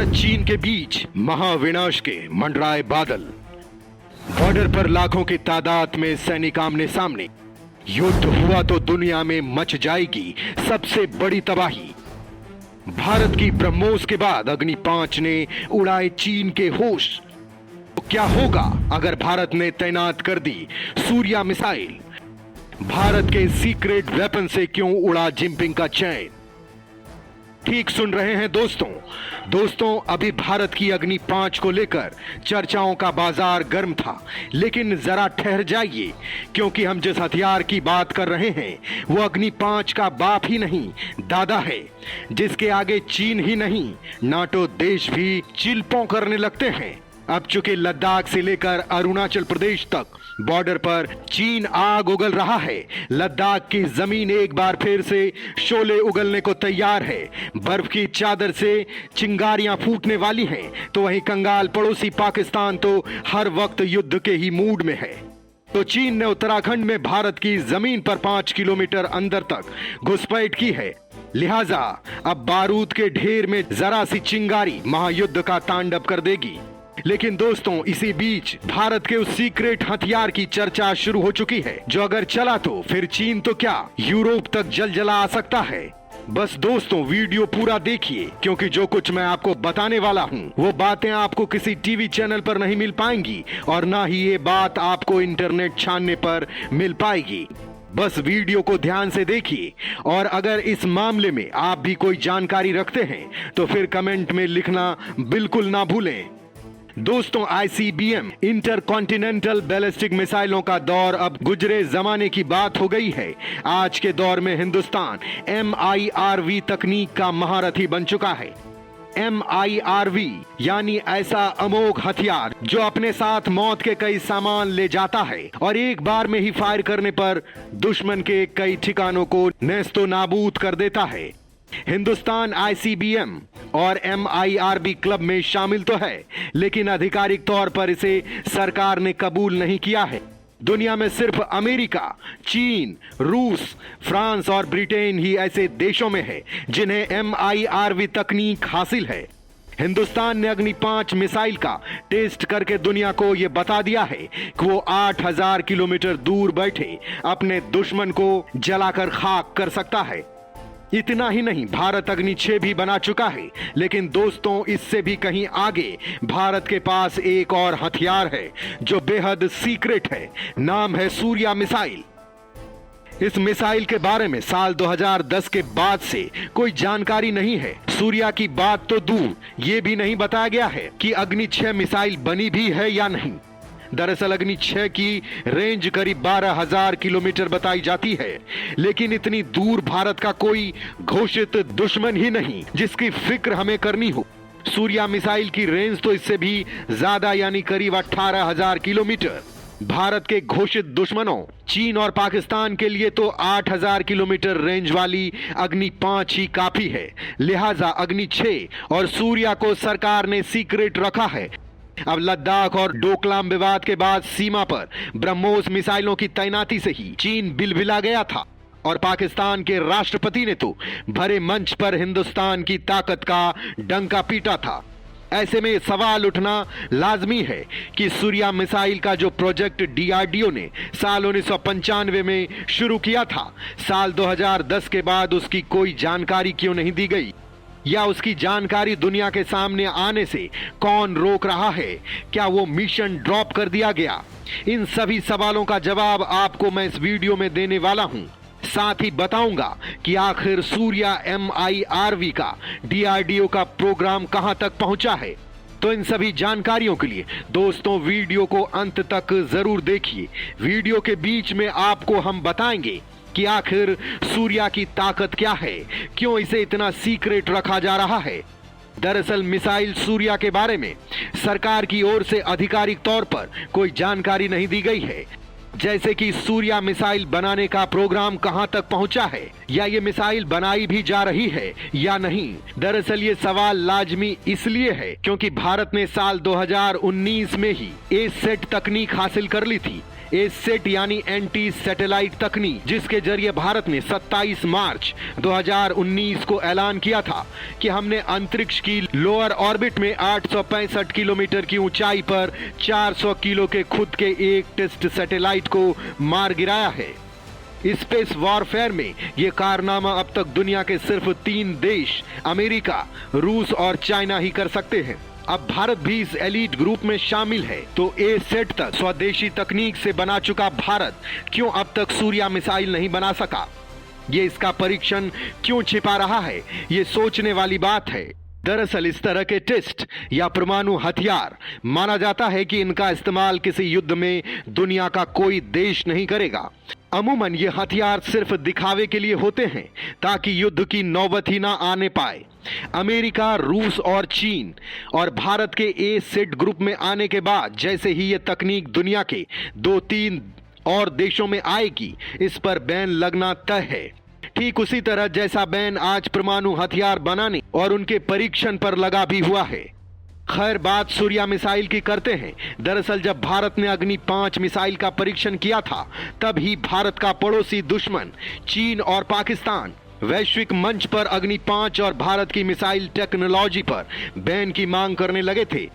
भारत चीन के बीच महाविनाश के मंडराए बादल। बॉर्डर पर लाखों की तादाद में सैनिक आमने सामने। युद्ध हुआ तो दुनिया में मच जाएगी सबसे बड़ी तबाही। भारत की ब्रह्मोस के बाद अग्नि 5 ने उड़ाए चीन के होश। तो क्या होगा अगर भारत ने तैनात कर दी सूर्या मिसाइल? भारत के सीक्रेट वेपन से क्यों उड़ा जिनपिंग का चैन? ठीक सुन रहे हैं दोस्तों, अभी भारत की अग्नि 5 को लेकर चर्चाओं का बाजार गर्म था, लेकिन जरा ठहर जाइए, क्योंकि हम जिस हथियार की बात कर रहे हैं वो अग्नि 5 का बाप ही नहीं, दादा है, जिसके आगे चीन ही नहीं, नाटो देश भी चिल्पों करने लगते हैं। अब चूंकि लद्दाख से लेकर अरुणाचल प्रदेश तक बॉर्डर पर चीन आग उगल रहा है, लद्दाख की जमीन एक बार फिर से शोले उगलने को तैयार है, बर्फ की चादर से चिंगारियां फूटने वाली हैं, तो वहीं कंगाल पड़ोसी पाकिस्तान तो हर वक्त युद्ध के ही मूड में है। तो चीन ने उत्तराखंड में भारत की जमीन पर 5 किलोमीटर अंदर तक घुसपैठ की है, लिहाजा अब बारूद के ढेर में जरा सी चिंगारी महायुद्ध का तांडव कर देगी। लेकिन दोस्तों, इसी बीच भारत के उस सीक्रेट हथियार की चर्चा शुरू हो चुकी है, जो अगर चला तो फिर चीन तो क्या यूरोप तक जला आ सकता है। बस दोस्तों, वीडियो पूरा देखिए, क्योंकि जो कुछ मैं आपको बताने वाला हूँ वो बातें आपको किसी टीवी चैनल पर नहीं मिल पाएंगी, और ना ही ये बात आपको इंटरनेट छानने पर मिल पाएगी। बस वीडियो को ध्यान से देखिए, और अगर इस मामले में आप भी कोई जानकारी रखते हैं तो फिर कमेंट में लिखना बिल्कुल ना भूलें। दोस्तों, ICBM इंटरकॉन्टिनेंटल बैलिस्टिक मिसाइलों का दौर अब गुजरे जमाने की बात हो गई है। आज के दौर में हिंदुस्तान MIRV तकनीक का महारथी बन चुका है। MIRV यानी ऐसा अमोघ हथियार जो अपने साथ मौत के कई सामान ले जाता है और एक बार में ही फायर करने पर दुश्मन के कई ठिकानों को नेस्तो नाबूद कर देता है। हिंदुस्तान ICBM और MIRV क्लब में शामिल तो है, लेकिन आधिकारिक तौर पर इसे सरकार ने कबूल नहीं किया है। दुनिया में सिर्फ अमेरिका, चीन, रूस, फ्रांस और ब्रिटेन ही ऐसे देशों में है जिन्हें MIRV तकनीक हासिल है। हिंदुस्तान ने अग्नि 5 मिसाइल का टेस्ट करके दुनिया को यह बता दिया है कि वो 8000 किलोमीटर दूर बैठे अपने दुश्मन को जलाकर खाक कर सकता है। इतना ही नहीं, भारत अग्नि 6 भी बना चुका है, लेकिन दोस्तों, इससे भी कहीं आगे भारत के पास एक और हथियार है जो बेहद सीक्रेट है। नाम है सूर्या मिसाइल। इस मिसाइल के बारे में साल 2010 के बाद से कोई जानकारी नहीं है। सूर्या की बात तो दूर, ये भी नहीं बताया गया है कि अग्नि 6 मिसाइल बनी भी है या नहीं। दरअसल अग्नि 6 की रेंज करीब 12,000 किलोमीटर बताई जाती है, लेकिन इतनी दूर भारत का कोई घोषित दुश्मन ही नहीं जिसकी फिक्र हमें करनी हो। सूर्या मिसाइल की रेंज तो इससे भी ज्यादा, यानी करीब 18,000 किलोमीटर। भारत के घोषित दुश्मनों चीन और पाकिस्तान के लिए तो 8,000 किलोमीटर रेंज वाली अग्नि 5 ही काफी है, लिहाजा अग्नि 6 और सूर्या को सरकार ने सीक्रेट रखा है। अब लद्दाख और डोकलाम विवाद के बाद सीमा पर ब्रह्मोस मिसाइलों की तैनाती से ही चीन बिलबिला गया था, और पाकिस्तान के राष्ट्रपति ने तो भरे मंच पर हिंदुस्तान की ताकत का डंका पीटा था। ऐसे में सवाल उठना लाजमी है कि सूर्या मिसाइल का जो प्रोजेक्ट DRDO ने साल 1995 में शुरू किया था, साल 2010 के बाद उसकी कोई जानकारी क्यों नहीं दी गई, या उसकी जानकारी दुनिया के सामने आने से कौन रोक रहा है? क्या वो मिशन ड्रॉप कर दिया गया? इन सभी सवालों का जवाब आपको मैं इस वीडियो में देने वाला हूं। साथ ही बताऊंगा कि आखिर सूर्या MIRV का DRDO का प्रोग्राम कहां तक पहुंचा है। तो इन सभी जानकारियों के लिए दोस्तों, वीडियो को अंत तक जरूर देखिए। वीडियो के बीच में आपको हम बताएंगे कि आखिर सूर्या की ताकत क्या है, क्यों इसे इतना सीक्रेट रखा जा रहा है। दरअसल मिसाइल सूर्या के बारे में सरकार की ओर से आधिकारिक तौर पर कोई जानकारी नहीं दी गई है, जैसे कि सूर्या मिसाइल बनाने का प्रोग्राम कहां तक पहुंचा है, या ये मिसाइल बनाई भी जा रही है या नहीं। दरअसल ये सवाल लाजमी इसलिए है क्योंकि भारत ने साल 2019 में ही A-सेट तकनीक हासिल कर ली थी। एसेट यानी एंटी सैटेलाइट तकनीक, जिसके जरिए भारत ने 27 मार्च 2019 को ऐलान किया था कि हमने अंतरिक्ष की लोअर ऑर्बिट में 865 किलोमीटर की ऊंचाई पर 400 किलो के खुद के एक टेस्ट सैटेलाइट को मार गिराया है। स्पेस वॉरफेयर में यह कारनामा अब तक दुनिया के सिर्फ 3 देश अमेरिका, रूस और चाइना ही कर सकते हैं। अब भारत भी इस एलीट ग्रुप में शामिल है। तो एसेट तक स्वदेशी तकनीक से बना चुका भारत क्यों अब तक सूर्या मिसाइल नहीं बना सका? ये इसका परीक्षण क्यों छिपा रहा है? ये सोचने वाली बात है। दरअसल इस तरह के टेस्ट या परमाणु हथियार माना जाता है कि इनका इस्तेमाल किसी युद्ध में दुनिया का कोई देश नहीं करेगा। अमूमन ये हथियार सिर्फ दिखावे के लिए होते हैं ताकि युद्ध की नौबत ही ना आने पाए। अमेरिका, रूस और चीन और भारत के एसेट ग्रुप में आने के बाद जैसे ही ये तकनीक दुनिया के 2-3 और देशों में आएगी, इस पर बैन लगना तय है। ठीक उसी तरह जैसा बैन आज परमाणु हथियार बनाने और उनके परीक्षण पर लगा भी हुआ है। खैर, बात सूर्या मिसाइल की करते हैं। दरअसल जब भारत ने अग्नि 5 मिसाइल का परीक्षण किया था, तब ही भारत का पड़ोसी दुश्मन चीन और पाकिस्तान वैश्विक मंच पर अग्नि 5 और भारत की मिसाइल टेक्नोलॉजी पर बैन की मांग करने लगे थे।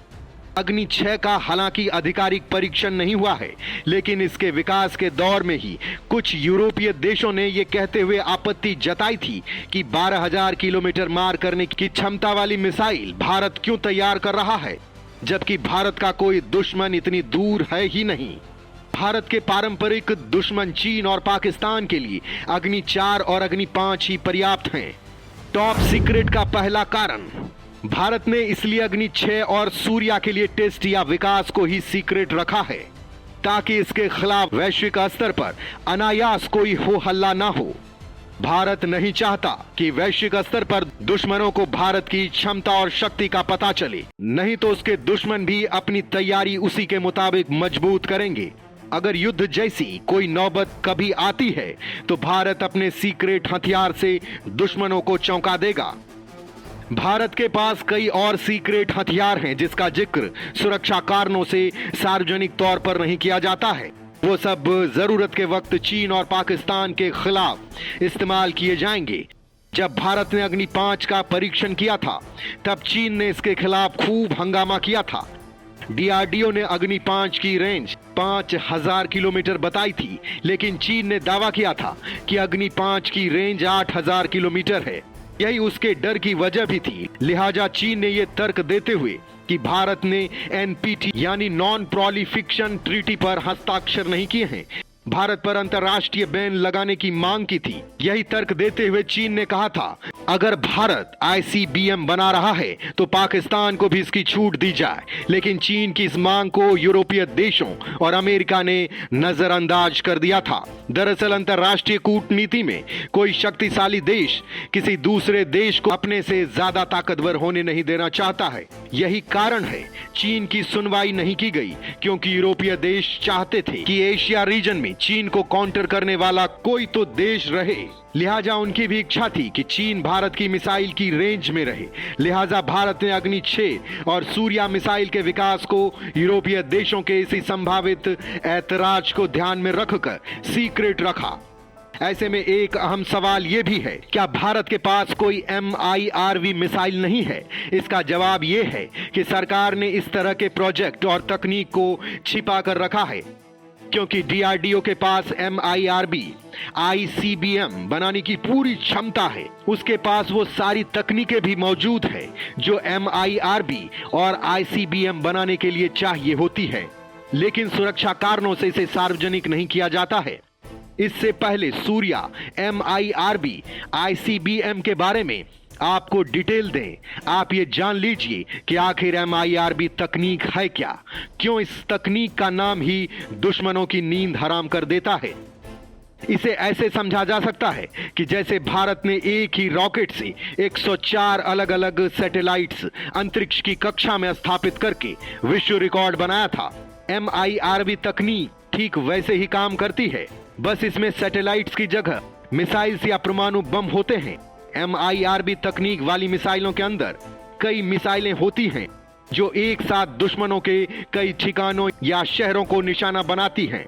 अग्नि 6 का हालांकि आधिकारिक परीक्षण नहीं हुआ है, लेकिन इसके विकास के दौर में ही कुछ यूरोपीय देशों ने यह कहते हुए आपत्ति जताई थी कि 12,000 किलोमीटर मार करने की क्षमता वाली मिसाइल भारत क्यों तैयार कर रहा है, जबकि भारत का कोई दुश्मन इतनी दूर है ही नहीं। भारत के पारंपरिक दुश्मन चीन और पाकिस्तान के लिए अग्नि 4 और अग्नि 5 ही पर्याप्त हैं। टॉप सीक्रेट का पहला कारण, भारत ने इसलिए अग्नि 6 और सूर्या के लिए टेस्ट या विकास को ही सीक्रेट रखा है ताकि इसके खिलाफ वैश्विक स्तर पर अनायास कोई हो हल्ला ना हो। भारत नहीं चाहता कि वैश्विक स्तर पर दुश्मनों को भारत की क्षमता और शक्ति का पता चले, नहीं तो उसके दुश्मन भी अपनी तैयारी उसी के मुताबिक मजबूत करेंगे। अगर युद्ध जैसी कोई नौबत कभी आती है तो भारत अपने सीक्रेट हथियार से दुश्मनों को चौंका देगा। भारत के पास कई और सीक्रेट हथियार हैं जिसका जिक्र सुरक्षा कारणों से सार्वजनिक तौर पर नहीं किया जाता है। वो सब जरूरत के वक्त चीन और पाकिस्तान के खिलाफ इस्तेमाल किए जाएंगे। जब भारत ने अग्नि 5 का परीक्षण किया था, तब चीन ने इसके खिलाफ खूब हंगामा किया था। डीआरडीओ ने अग्नि 5 की रेंज 5,000 किलोमीटर बताई थी, लेकिन चीन ने दावा किया था कि अग्नि 5 की रेंज 8,000 किलोमीटर है। यही उसके डर की वजह भी थी। लिहाजा चीन ने यह तर्क देते हुए कि भारत ने एनपीटी यानी नॉन प्रोलिफिकेशन ट्रीटी पर हस्ताक्षर नहीं किए हैं, भारत पर अंतर्राष्ट्रीय बैन लगाने की मांग की थी। यही तर्क देते हुए चीन ने कहा था, अगर भारत आईसीबीएम बना रहा है तो पाकिस्तान को भी इसकी छूट दी जाए। लेकिन चीन की इस मांग को यूरोपीय देशों और अमेरिका ने नजरअंदाज कर दिया था। दरअसल अंतर्राष्ट्रीय कूटनीति में कोई शक्तिशाली देश किसी दूसरे देश को अपने से ज्यादा ताकतवर होने नहीं देना चाहता है। यही कारण है चीन की सुनवाई नहीं की गई, क्योंकि यूरोपीय देश चाहते थे कि एशिया रीजन में चीन को काउंटर करने वाला कोई तो देश रहे। लिहाजा उनकी भी इच्छा थी कि चीन भारत की मिसाइल की रेंज में रहे। लिहाजा भारत ने अग्नि 6 और सूर्या मिसाइल के विकास को यूरोपीय देशों के इसी संभावित ऐतराज को ध्यान में रखकर सीक्रेट रखा। ऐसे में एक अहम सवाल यह भी है, क्या भारत के पास कोई MIRV मिसाइल नहीं है? इसका जवाब यह है कि सरकार ने इस तरह के प्रोजेक्ट और तकनीक को छिपा कर रखा है, क्योंकि डीआरडीओ के पास MIRV ICBM बनाने की पूरी क्षमता है। उसके पास वो सारी तकनीकें भी मौजूद है जो MIRV और ICBM बनाने के लिए चाहिए होती है, लेकिन सुरक्षा कारणों से इसे सार्वजनिक नहीं किया जाता है। इससे पहले सूर्या, MIRV, ICBM के बारे में आपको डिटेल दें, आप ये जान लीजिए कि आखिर MIRV तकनीक है क्या, क्यों इस तकनीक का नाम ही दुश्मनों की नींद हराम कर देता है। इसे ऐसे समझा जा सकता है कि जैसे भारत ने एक ही रॉकेट से 104 अलग अलग सैटेलाइट्स अंतरिक्ष की कक्षा में स्थापित करके विश्व रिकॉर्ड बनाया था। MIRV तकनीक ठीक वैसे ही काम करती है, बस इसमें सैटेलाइट्स की जगह मिसाइल्स या परमाणु बम होते हैं। MIRV तकनीक वाली मिसाइलों के अंदर कई मिसाइलें होती हैं जो एक साथ दुश्मनों के कई ठिकानों या शहरों को निशाना बनाती हैं।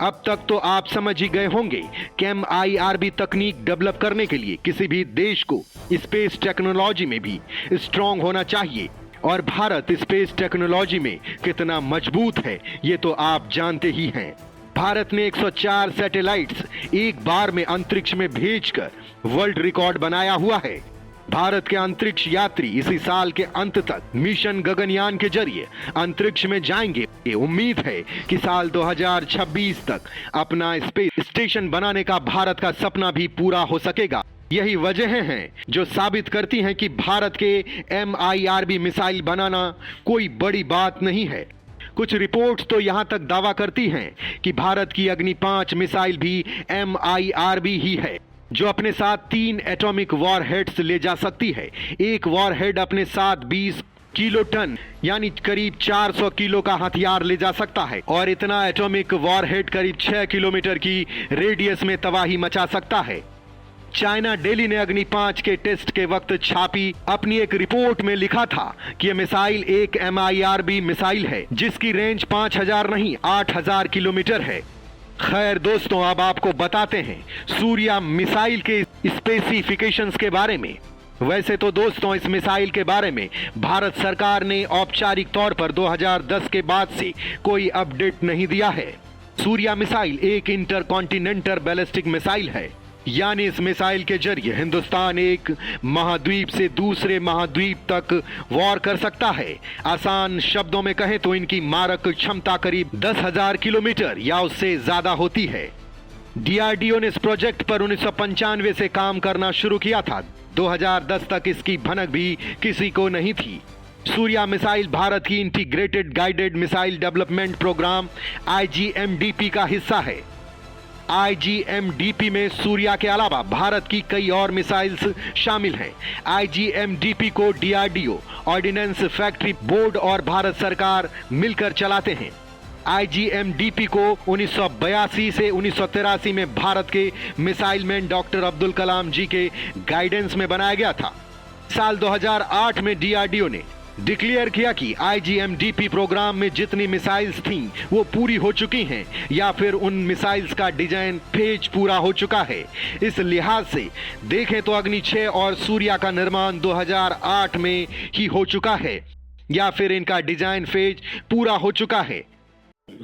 अब तक तो आप समझ ही गए होंगे कि MIRB तकनीक डेवलप करने के लिए किसी भी देश को स्पेस टेक्नोलॉजी में भी स्ट्रांग होना चाहिए, और भारत स्पेस टेक्नोलॉजी में कितना मजबूत है ये तो आप जानते ही हैं। भारत ने 104 सैटेलाइट्स एक बार में अंतरिक्ष में भेजकर वर्ल्ड रिकॉर्ड बनाया हुआ है। भारत के अंतरिक्ष यात्री इसी साल के अंत तक मिशन गगनयान के जरिए अंतरिक्ष में जाएंगे। ये उम्मीद है कि साल 2026 तक अपना स्पेस स्टेशन बनाने का भारत का सपना भी पूरा हो सकेगा। यही वजह हैं जो साबित करती हैं कि भारत के MIRB मिसाइल बनाना कोई बड़ी बात नहीं है। कुछ रिपोर्ट्स तो यहां तक दावा करती हैं कि भारत की अग्नि 5 मिसाइल भी MIRB ही है, जो अपने साथ 3 एटॉमिक वॉरहेड्स ले जा सकती है। एक वॉरहेड अपने साथ 20 किलो टन यानी करीब 400 किलो का हथियार ले जा सकता है, और इतना एटॉमिक वॉरहेड करीब 6 किलोमीटर की रेडियस में तबाही मचा सकता है। चाइना डेली ने अग्नि 5 के टेस्ट के वक्त छापी अपनी एक रिपोर्ट में लिखा था कि यह मिसाइल एक MIRB मिसाइल है जिसकी रेंज 5000 नहीं 8000 किलोमीटर है। खैर दोस्तों, अब आपको बताते हैं सूर्या मिसाइल के स्पेसिफिकेशंस के बारे में। वैसे तो दोस्तों, इस मिसाइल के बारे में भारत सरकार ने औपचारिक तौर पर 2010 के बाद से कोई अपडेट नहीं दिया है। सूर्या मिसाइल एक इंटरकॉन्टिनेंटल बैलिस्टिक मिसाइल है, यानी इस मिसाइल के जरिए हिंदुस्तान एक महाद्वीप से दूसरे महाद्वीप तक वॉर कर सकता है। आसान शब्दों में कहें तो इनकी मारक क्षमता करीब 10,000 किलोमीटर या उससे ज्यादा होती है। DRDO ने इस प्रोजेक्ट पर 1995 से काम करना शुरू किया था। 2010 तक इसकी भनक भी किसी को नहीं थी। सूर्या मिसाइल भारत की integrated guided missile development programme IGMDP का हिस्सा है। IGMDP में सूर्या के अलावा भारत की कई और मिसाइल्स शामिल हैं। IGMDP को DRDO, ऑर्डिनेंस फैक्ट्री बोर्ड और भारत सरकार मिलकर चलाते हैं। IGMDP को 1982 से 1983 में भारत के missile man doctor Abdul Kalam जी के गाइडेंस में बनाया गया था। साल 2008 में DRDO ने डिक्लेयर किया कि IGMDP प्रोग्राम में जितनी मिसाइल्स थीं वो पूरी हो चुकी हैं, या फिर उन मिसाइल्स का डिजाइन फेज पूरा हो चुका है। इस लिहाज से देखें तो अग्नि 6 और सूर्या का निर्माण 2008 में ही हो चुका है, या फिर इनका डिजाइन फेज पूरा हो चुका है।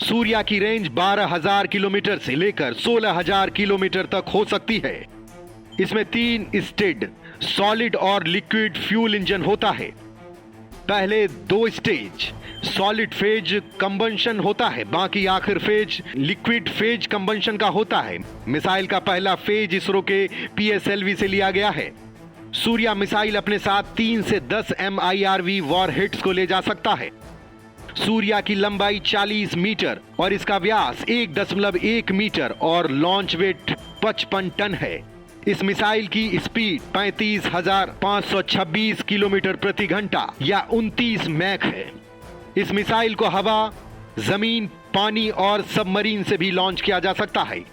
सूर्या की रेंज 12,000 किलोमीटर से लेकर 16,000 किलोमीटर तक हो सकती है। इसमें 3 स्टेज सॉलिड और लिक्विड फ्यूल इंजन होता है। पहले 2 स्टेज सॉलिड फेज कंबंशन होता है, बाकी आखिर फेज लिक्विड फेज कंबंशन का होता है। मिसाइल का पहला फेज इसरो के PSLV से लिया गया है। सूर्या मिसाइल अपने साथ 3 से 10 MIRV वॉरहेड्स को ले जा सकता है। सूर्या की लंबाई 40 मीटर और इसका व्यास 1.1 मीटर और लॉन्च वेट 55 टन है। इस मिसाइल की स्पीड 35,526 किलोमीटर प्रति घंटा या 29 मैक है। इस मिसाइल को हवा, जमीन, पानी और सबमरीन से भी लॉन्च किया जा सकता है।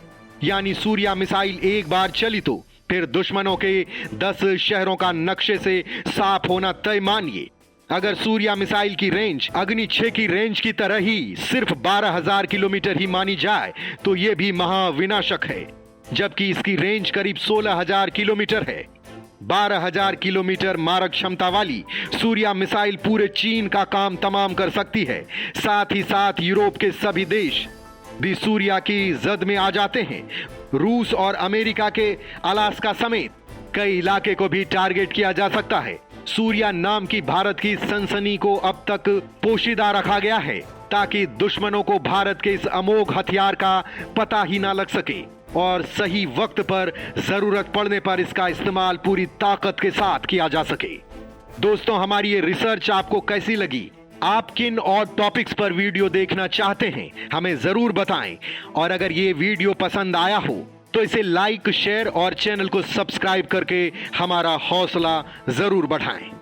यानी सूर्या मिसाइल एक बार चली तो फिर दुश्मनों के 10 शहरों का नक्शे से साफ होना तय मानिए। अगर सूर्या मिसाइल की रेंज अग्नि 6 की रेंज की तरह ही सिर्फ 12,000 किलोमीटर ही मानी जाए तो यह भी महाविनाशक है, जबकि इसकी रेंज करीब 16,000 किलोमीटर है। 12,000 किलोमीटर मारक क्षमता वाली सूर्या मिसाइल पूरे चीन का काम तमाम कर सकती है। साथ ही साथ यूरोप के सभी देश भी सूर्या की जद में आ जाते हैं। रूस और अमेरिका के अलास्का समेत कई इलाके को भी टारगेट किया जा सकता है। सूर्या नाम की भारत की सनसनी को अब तक पोशीदा रखा गया है ताकि दुश्मनों को भारत के इस अमोघ हथियार का पता ही ना लग सके और सही वक्त पर जरूरत पड़ने पर इसका इस्तेमाल पूरी ताकत के साथ किया जा सके। दोस्तों, हमारी ये रिसर्च आपको कैसी लगी? आप किन और टॉपिक्स पर वीडियो देखना चाहते हैं हमें जरूर बताएं, और अगर ये वीडियो पसंद आया हो तो इसे लाइक, शेयर और चैनल को सब्सक्राइब करके हमारा हौसला जरूर बढ़ाएं।